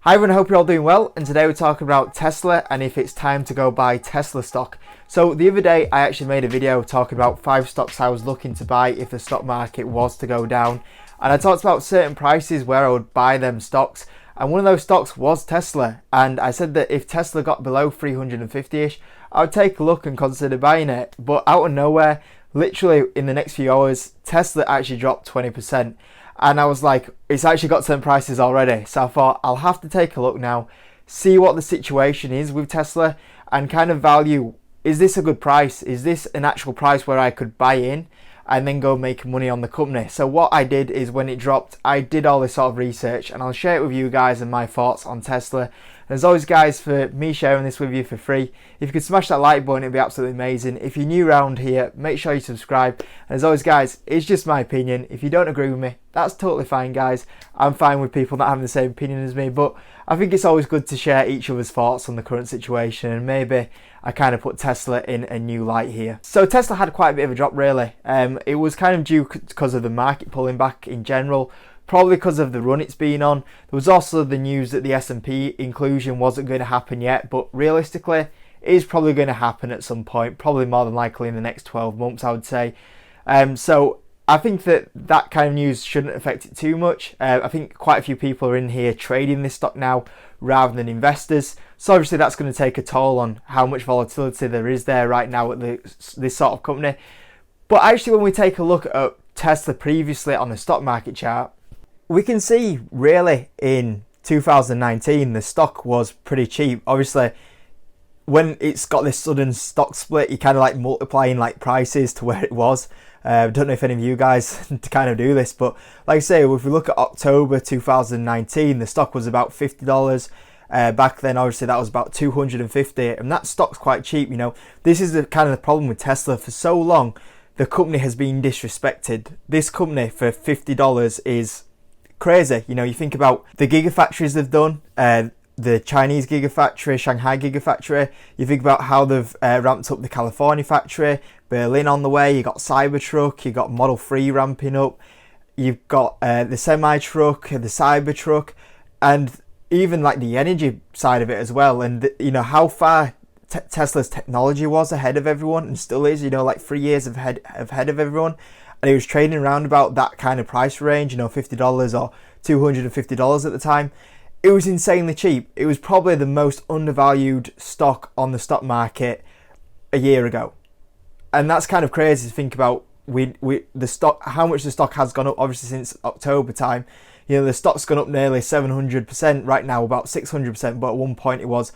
Hi everyone, I hope you're all doing well, and today we're talking about Tesla and if it's time to go buy Tesla stock. So the other day I actually made a video talking about 5 stocks I was looking to buy if the stock market was to go down, and I talked about certain prices where I would buy them stocks, and one of those stocks was Tesla. And I said that if Tesla got below 350ish, I would take a look and consider buying it. But out of nowhere, literally in the next few hours, Tesla actually dropped 20%. And I was like, it's actually got some prices already. So I thought I'll have to take a look now, see what the situation is with Tesla, and kind of value, is this a good price? Is this an actual price where I could buy in and then go make money on the company? So what I did is when it dropped, I did all this sort of research, and I'll share it with you guys and my thoughts on Tesla. And as always guys, for me sharing this with you for free, if you could smash that like button, it'd be absolutely amazing. If you're new around here, make sure you subscribe. And as always guys, it's just my opinion. If you don't agree with me, that's totally fine guys. I'm fine with people not having the same opinion as me, but I think it's always good to share each other's thoughts on the current situation, and maybe I kind of put Tesla in a new light here. So Tesla had quite a bit of a drop really. It was kind of due because of the market pulling back in general, probably because of the run it's been on. There was also the news that the S&P inclusion wasn't going to happen yet, but realistically it is probably going to happen at some point, probably more than likely in the next 12 months I would say. So I think that kind of news shouldn't affect it too much. I think quite a few people are in here trading this stock now rather than investors. So obviously that's going to take a toll on how much volatility there is there right now at this sort of company. But actually when we take a look at Tesla previously on the stock market chart, we can see really in 2019 the stock was pretty cheap. Obviously when it's got this sudden stock split, you kind of like multiplying like prices to where it was. Don't know if any of you guys to kind of do this, but like I say, if we look at October 2019, the stock was about $50. Back then obviously that was about 250, and that stock's quite cheap. You know, this is the kind of the problem with Tesla. For so long the company has been disrespected. This company for $50 is crazy. You know, you think about the gigafactories they've done, the Chinese gigafactory, Shanghai gigafactory. You think about how they've ramped up the California factory, Berlin on the way. You got Cybertruck, you got Model 3 ramping up, you've got the semi truck, the Cybertruck, and even like the energy side of it as well. And you know how far Tesla's technology was ahead of everyone, and still is. You know, like 3 years ahead of everyone. And it was trading around about that kind of price range, you know, $50 or $250 at the time. It was insanely cheap. It was probably the most undervalued stock on the stock market a year ago. And that's kind of crazy to think about. The stock, how much the stock has gone up obviously since October time. You know, the stock's gone up nearly 700% right now, about 600%, but at one point it was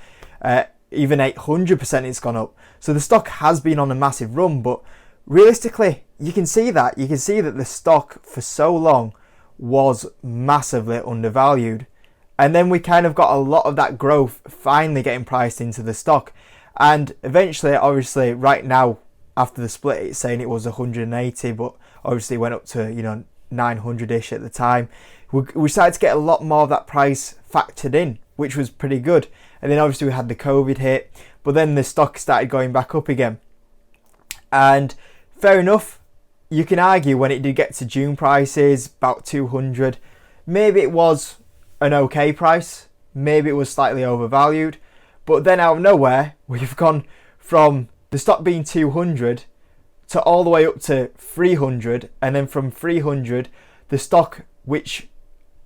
even 800% it's gone up. So the stock has been on a massive run, but realistically, you can see that the stock for so long was massively undervalued. And then we kind of got a lot of that growth finally getting priced into the stock. And eventually, obviously, right now, after the split, it's saying it was 180, but obviously went up to, you know, 900-ish at the time. We started to get a lot more of that price factored in, which was pretty good. And then obviously we had the COVID hit, but then the stock started going back up again. And fair enough, you can argue when it did get to June prices, about 200, maybe it was an okay price, maybe it was slightly overvalued. But then out of nowhere, we've gone from the stock being 200 to all the way up to 300, and then from 300, the stock, which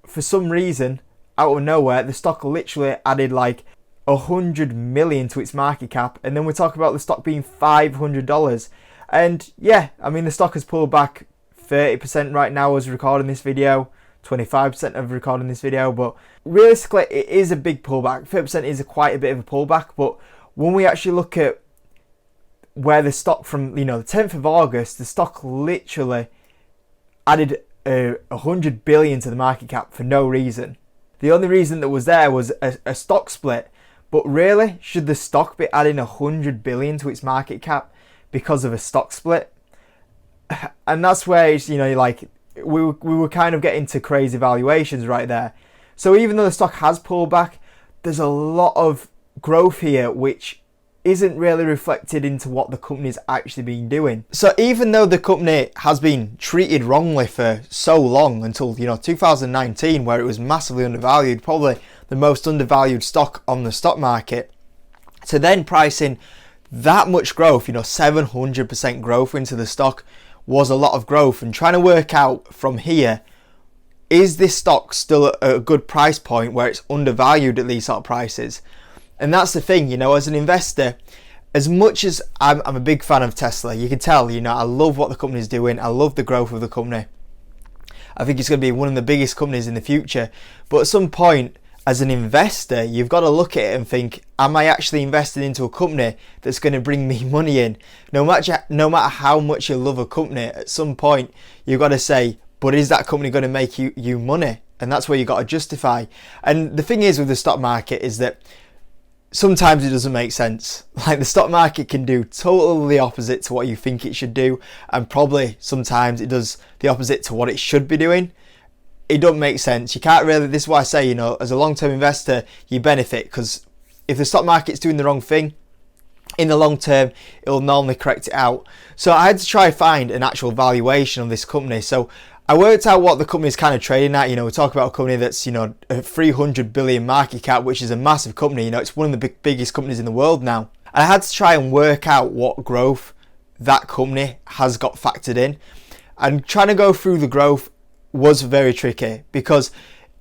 for some reason, out of nowhere, the stock literally added like 100 million to its market cap, and then we're talking about the stock being $500. And yeah, I mean the stock has pulled back 30% right now as recording this video, 25% of recording this video, but realistically it is a big pullback. 30% is quite a bit of a pullback, but when we actually look at where the stock from, you know, the 10th of August, the stock literally added 100 billion to the market cap for no reason. The only reason that was there was a stock split. But really, should the stock be adding 100 billion to its market cap because of a stock split? And that's where it's, you know, like we were kind of getting to crazy valuations right there. So even though the stock has pulled back, there's a lot of growth here which isn't really reflected into what the company's actually been doing. So even though the company has been treated wrongly for so long, until, you know, 2019, where it was massively undervalued, probably the most undervalued stock on the stock market, to then price in that much growth, 700% growth into the stock was a lot of growth, and trying to work out from here, is this stock still at a good price point where it's undervalued at these sort of prices? And that's the thing, as an investor, as much as I'm a big fan of Tesla, you can tell, I love what the company's doing, I love the growth of the company. I think it's going to be one of the biggest companies in the future, but at some point, as an investor, you've got to look at it and think, am I actually invested into a company that's going to bring me money in? No matter how much you love a company, at some point you've got to say, but is that company going to make you money? And that's where you've got to justify. And the thing is with the stock market is that sometimes it doesn't make sense. Like, the stock market can do totally the opposite to what you think it should do, and probably sometimes it does the opposite to what it should be doing. It don't make sense. You can't really, this is why I say, as a long-term investor, you benefit, because if the stock market's doing the wrong thing, in the long term, it'll normally correct it out. So I had to try and find an actual valuation of this company. So I worked out what the company's kind of trading at. We talk about a company that's, a 300 billion market cap, which is a massive company. It's one of the biggest companies in the world now. And I had to try and work out what growth that company has got factored in. And trying to go through the growth was very tricky, because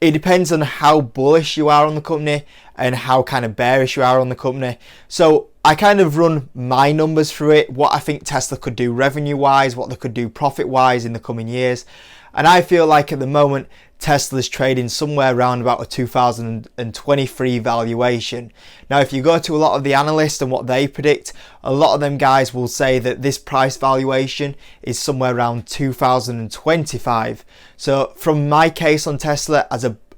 it depends on how bullish you are on the company and how kind of bearish you are on the company. So I kind of run my numbers through it, what I think Tesla could do revenue wise, what they could do profit wise in the coming years. And I feel like at the moment Tesla's trading somewhere around about a 2023 valuation. Now, if you go to a lot of the analysts and what they predict, a lot of them guys will say that this price valuation is somewhere around 2025. So from my case on Tesla,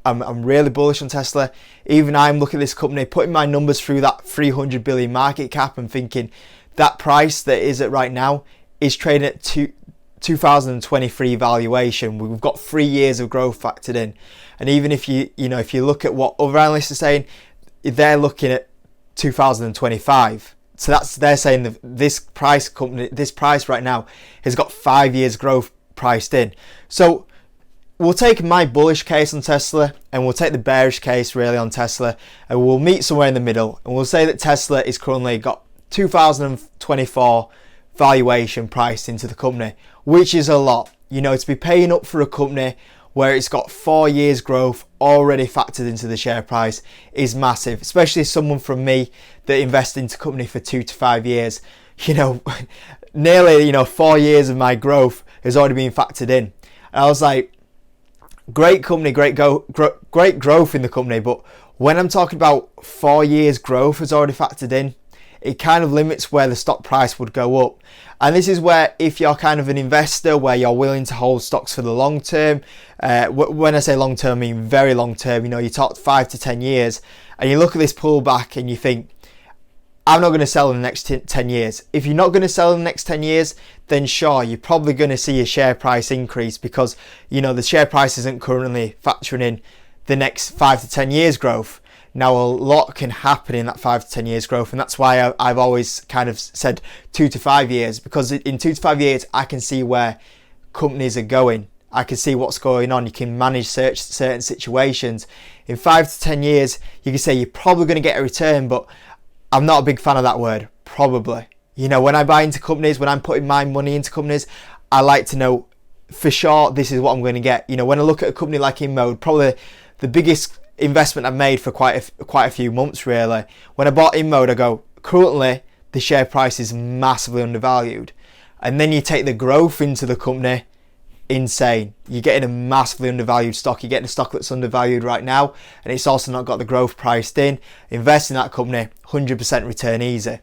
I'm really bullish on Tesla. Even I'm looking at this company, putting my numbers through that 300 billion market cap and thinking that price that is at right now is trading at 2023 valuation. We've got 3 years of growth factored in. And even if you look at what other analysts are saying, they're looking at 2025. So they're saying that this price right now has got 5 years growth priced in. So we'll take my bullish case on Tesla and we'll take the bearish case really on Tesla, and we'll meet somewhere in the middle, and we'll say that Tesla is currently got 2024 valuation priced into the company, which is a lot. To be paying up for a company where it's got 4 years growth already factored into the share price is massive, especially someone from me that invests into company for 2 to 5 years. Nearly 4 years of my growth has already been factored in. And I was like, great company, great growth in the company, but when I'm talking about 4 years growth has already factored in, it kind of limits where the stock price would go up. And this is where, if you're kind of an investor where you're willing to hold stocks for the long term, when I say long term, I mean very long term, you talk 5 to 10 years, and you look at this pullback and you think, I'm not going to sell in the next 10 years. If you're not going to sell in the next 10 years, then sure, you're probably going to see a share price increase, because, the share price isn't currently factoring in the next 5 to 10 years growth. Now, a lot can happen in that 5 to 10 years growth, and that's why I've always kind of said 2 to 5 years, because in 2 to 5 years, I can see where companies are going. I can see what's going on. You can manage certain situations. In 5 to 10 years, you can say you're probably going to get a return, but I'm not a big fan of that word, probably. When I buy into companies, when I'm putting my money into companies, I like to know for sure this is what I'm going to get. When I look at a company like InMode, probably the biggest investment I've made for quite a few months really. When I bought InMode, I go, currently the share price is massively undervalued. And then you take the growth into the company, insane. You're getting a massively undervalued stock. You're getting a stock that's undervalued right now, and it's also not got the growth priced in. Invest in that company, 100% return easy.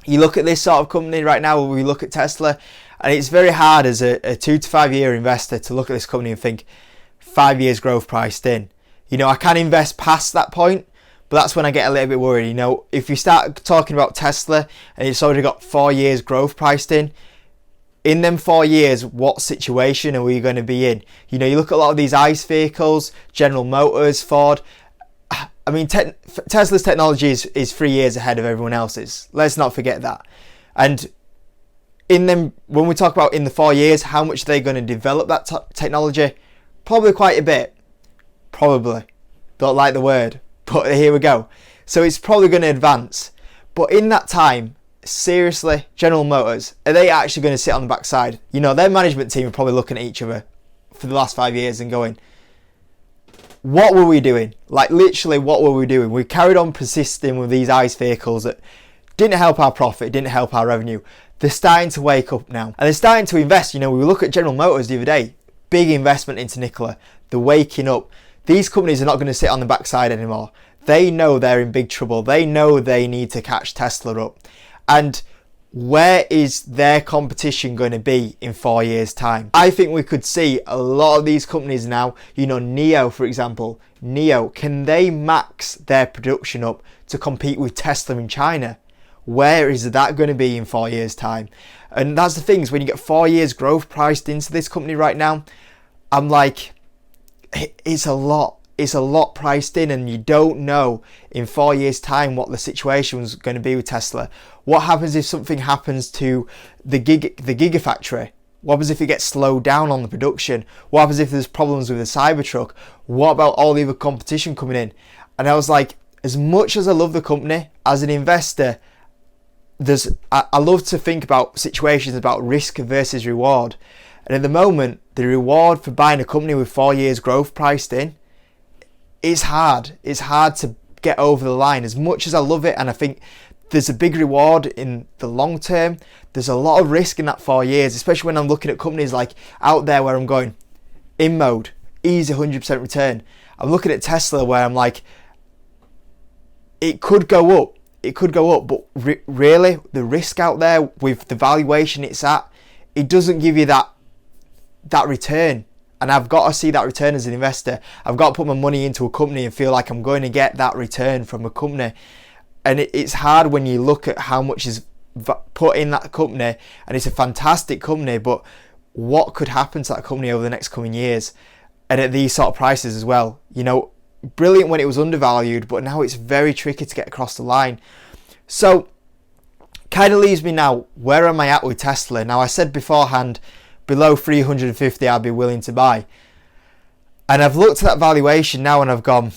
You look at this sort of company right now, we look at Tesla, and it's very hard as a 2 to 5 year investor to look at this company and think 5 years growth priced in. I can invest past that point, but that's when I get a little bit worried. If you start talking about Tesla and it's already got 4 years growth priced in them 4 years, what situation are we going to be in? You look at a lot of these ICE vehicles, General Motors, Ford. I mean, Tesla's technology is 3 years ahead of everyone else's. Let's not forget that. And in them, when we talk about in the 4 years, how much are they going to develop that technology? Probably quite a bit. Probably. Don't like the word, but here we go. So it's probably going to advance. But in that time, seriously, General Motors, are they actually going to sit on the backside? You know, their management team are probably looking at each other for the last 5 years and going, what were we doing? Like, literally, what were we doing? We carried on persisting with these ICE vehicles that didn't help our profit, didn't help our revenue. They're starting to wake up now. And they're starting to invest. You know, we look at General Motors the other day, big investment into Nikola. They're waking up. These companies are not going to sit on the backside anymore. They know they're in big trouble. They know they need to catch Tesla up. And where is their competition going to be in 4 years' time? I think we could see a lot of these companies now, you know, NIO, for example. NIO, can they max their production up to compete with Tesla in China? Where is that going to be in 4 years' time? And that's the thing, is when you get 4 years growth priced into this company right now, I'm like, it's a lot. It's a lot priced in, and you don't know in 4 years' time what the situation is going to be with Tesla. What happens if something happens to the Gigafactory? What happens if it gets slowed down on the production? What happens if there's problems with the Cybertruck? What about all the other competition coming in? And I was like, as much as I love the company, as an investor, I love to think about situations about risk versus reward. And at the moment, the reward for buying a company with 4 years growth priced in, it's hard. It's hard to get over the line. As much as I love it, and I think there's a big reward in the long term, there's a lot of risk in that 4 years, especially when I'm looking at companies like out there where I'm going, in mode, easy 100% return. I'm looking at Tesla where I'm like, it could go up. It could go up, but really, the risk out there with the valuation it's at, it doesn't give you that return. And I've got to see that return as an investor. I've got to put my money into a company and feel like I'm going to get that return from a company. And it's hard when you look at how much is put in that company, and it's a fantastic company, but what could happen to that company over the next coming years? And at these sort of prices as well. You know, brilliant when it was undervalued, but now it's very tricky to get across the line. So, kind of leaves me now, where am I at with Tesla? Now, I said beforehand, below 350 I'd be willing to buy. And I've looked at that valuation now and I've gone,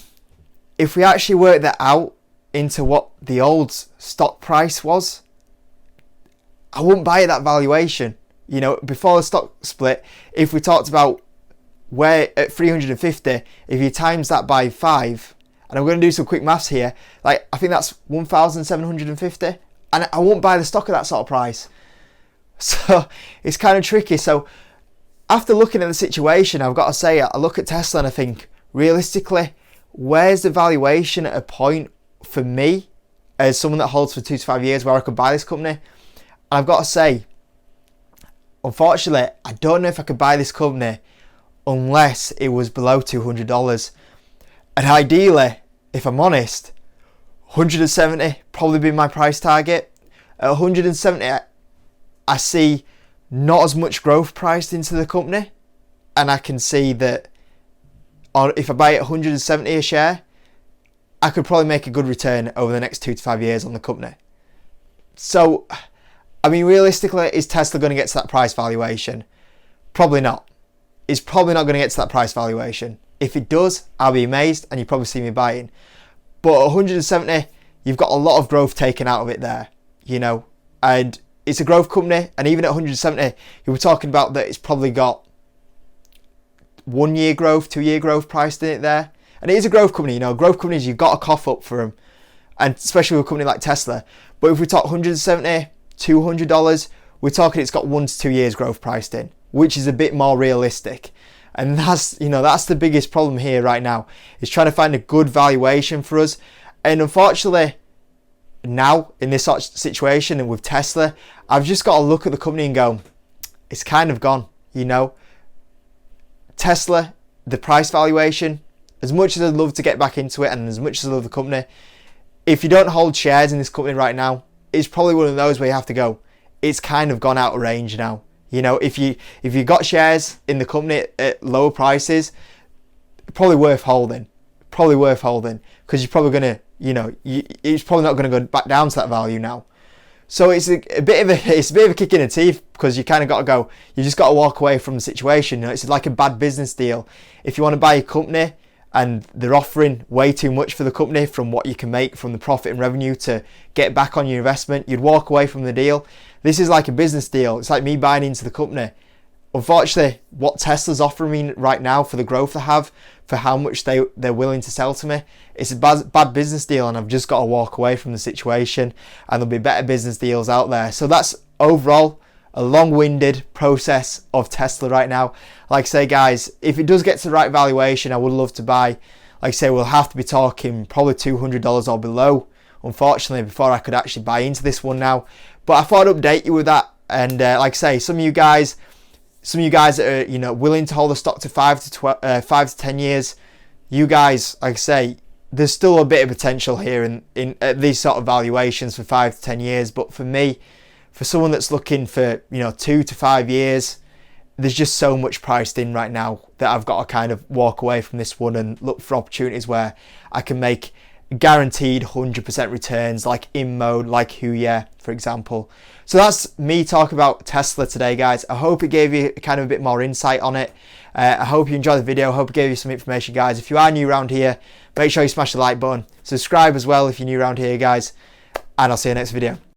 if we actually work that out into what the old stock price was, I wouldn't buy at that valuation. You know, before the stock split, if we talked about where at 350, if you times that by 5, and I'm going to do some quick maths here, like I think that's 1,750, and I won't buy the stock at that sort of price. So it's kind of tricky. So after looking at the situation, I've got to say, I look at Tesla and I think, realistically, where's the valuation at a point for me as someone that holds for 2 to 5 years where I could buy this company? And I've got to say, unfortunately, I don't know if I could buy this company unless it was below $200. And ideally, if I'm honest, 170 probably be my price target. At 170, I see not as much growth priced into the company, and I can see that if I buy it 170 a share, I could probably make a good return over the next 2 to 5 years on the company. So, I mean, realistically, is Tesla going to get to that price valuation? Probably not. It's probably not going to get to that price valuation. If it does, I'll be amazed, and you probably see me buying. But at 170, you've got a lot of growth taken out of it there, you know, and it's a growth company, and even at 170, you were talking about that it's probably got 1 year growth, 2 year growth priced in it there. And it is a growth company, you know, growth companies, you've got to cough up for them, and especially with a company like Tesla. But if we talk 170, $200, we're talking it's got 1 to 2 years growth priced in, which is a bit more realistic. And that's, you know, that's the biggest problem here right now, is trying to find a good valuation for us. And unfortunately, now in this sort of situation and with Tesla, I've just got to look at the company and go, it's kind of gone, you know. Tesla, the price valuation, as much as I'd love to get back into it and as much as I love the company, if you don't hold shares in this company right now, it's probably one of those where you have to go, it's kind of gone out of range now. You know, if you got shares in the company at lower prices, probably worth holding. Probably worth holding, because you're probably going to, you know, it's probably not going to go back down to that value now. So it's a bit of a kick in the teeth, because you kind of got to go, you just got to walk away from the situation. You know, it's like a bad business deal. If you want to buy a company and they're offering way too much for the company from what you can make from the profit and revenue to get back on your investment, you'd walk away from the deal. This is like a business deal. It's like me buying into the company. Unfortunately, what Tesla's offering me right now for the growth they have, for how much they're willing to sell to me, it's a bad business deal, and I've just got to walk away from the situation, and there'll be better business deals out there. So that's overall a long-winded process of Tesla right now. Like I say, guys, if it does get to the right valuation, I would love to buy. Like I say, we'll have to be talking probably $200 or below, unfortunately, before I could actually buy into this one now. But I thought I'd update you with that. And like I say, some of you guys that are willing to hold the stock to 5 to 10 years, you guys, like I say, there's still a bit of potential here in these sort of valuations for 5 to 10 years. But for me, for someone that's looking for 2 to 5 years, there's just so much priced in right now that I've got to kind of walk away from this one and look for opportunities where I can make guaranteed 100% returns, like In Mode, like Huya, for example. So that's me talking about Tesla today, guys. I hope it gave you kind of a bit more insight on it. I hope you enjoyed the video. I hope it gave you some information, guys. If you are new around here, make sure you smash the like button. Subscribe as well if you're new around here, guys. And I'll see you next video.